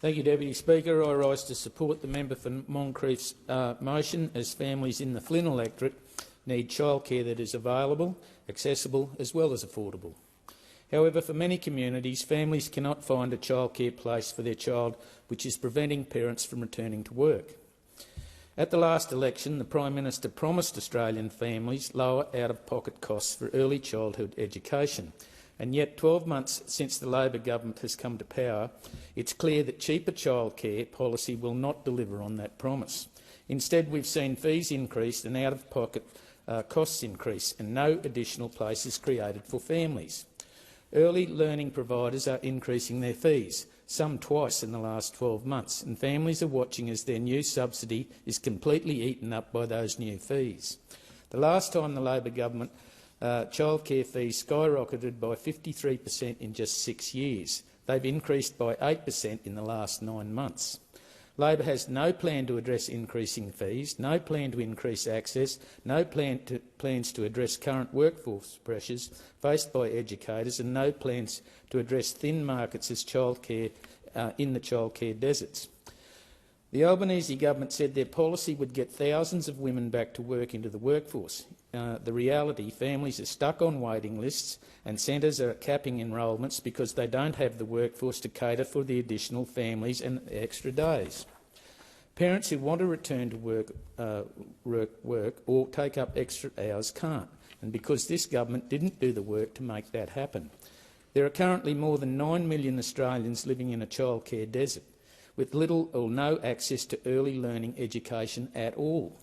Thank you, Deputy Speaker. I rise to support the member for Moncrieff's motion, as families in the Flynn electorate need childcare that is available, accessible as well as affordable. However, for many communities, families cannot find a childcare place for their child, which is preventing parents from returning to work. At the last election, the Prime Minister promised Australian families lower out-of-pocket costs for early childhood education. And yet, 12 months since the Labor government has come to power, it's clear that cheaper childcare policy will not deliver on that promise. Instead, we've seen fees increase and out-of-pocket costs increase, and no additional places created for families. Early learning providers are increasing their fees, some twice in the last 12 months, and families are watching as their new subsidy is completely eaten up by those new fees. The last time the Labor government childcare fees skyrocketed by 53% in just 6 years. They've increased by 8% in the last 9 months. Labor has no plan to address increasing fees, no plan to increase access, no plans to address current workforce pressures faced by educators, and no plans to address thin markets as childcare in the childcare deserts. The Albanese government said their policy would get thousands of women back to work into the workforce. The reality, families are stuck on waiting lists and centres are capping enrolments because they don't have the workforce to cater for the additional families and extra days. Parents who want to return to work or take up extra hours can't, and because this government didn't do the work to make that happen. There are currently more than 9 million Australians living in a childcare desert, with little or no access to early learning education at all.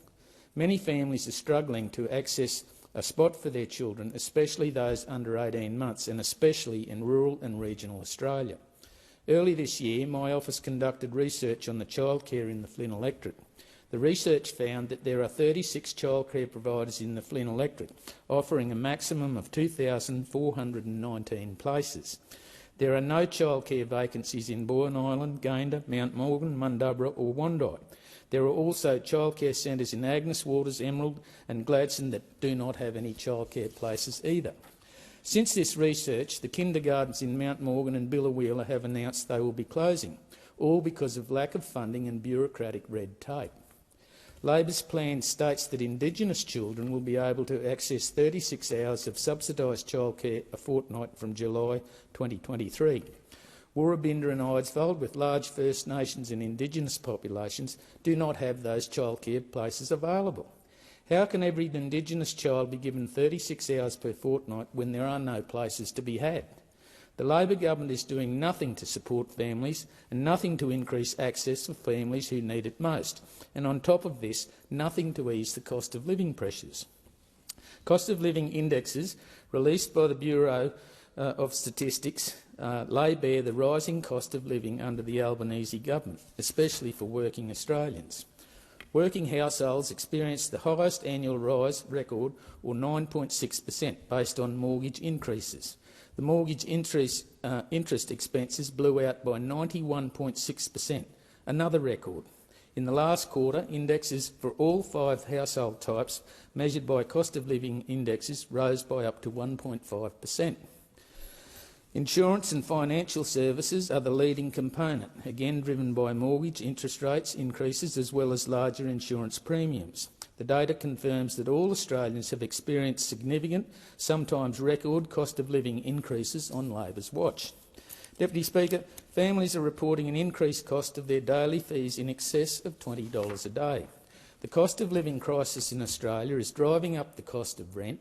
Many families are struggling to access a spot for their children, especially those under 18 months, and especially in rural and regional Australia. Early this year, my office conducted research on the childcare in the Flynn electorate. The research found that there are 36 childcare providers in the Flynn electorate, offering a maximum of 2,419 places. There are no childcare vacancies in Bowen Island, Gayndah, Mount Morgan, Mundubbera or Wondai. There are also childcare centres in Agnes Waters, Emerald and Gladstone that do not have any childcare places either. Since this research, the kindergartens in Mount Morgan and Biloela have announced they will be closing, all because of lack of funding and bureaucratic red tape. Labor's plan states that Indigenous children will be able to access 36 hours of subsidised childcare a fortnight from July 2023. Woorabinda and Eidsvold, with large First Nations and Indigenous populations, do not have those childcare places available. How can every Indigenous child be given 36 hours per fortnight when there are no places to be had? The Labor government is doing nothing to support families and nothing to increase access for families who need it most, and on top of this, nothing to ease the cost of living pressures. Cost of living indexes released by the Bureau of Statistics lay bare the rising cost of living under the Albanese government, especially for working Australians. Working households experienced the highest annual rise record, or 9.6%, based on mortgage increases. The mortgage interest expenses blew out by 91.6%, another record. In the last quarter, indexes for all 5 household types measured by cost of living indexes rose by up to 1.5%. Insurance and financial services are the leading component, again driven by mortgage interest rates increases as well as larger insurance premiums. The data confirms that all Australians have experienced significant, sometimes record, cost of living increases on Labor's watch. Deputy Speaker, families are reporting an increased cost of their daily fees in excess of $20 a day. The cost of living crisis in Australia is driving up the cost of rent,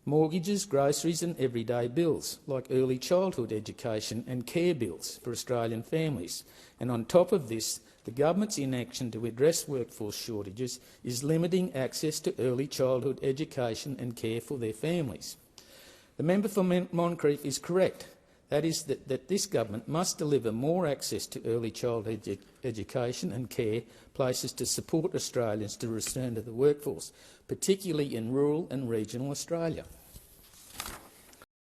mortgages, groceries and everyday bills, like early childhood education and care bills for Australian families. And on top of this, the government's inaction to address workforce shortages is limiting access to early childhood education and care for their families. The member for Moncrieff is correct. That is that this government must deliver more access to early childhood education and care places to support Australians to return to the workforce, particularly in rural and regional Australia.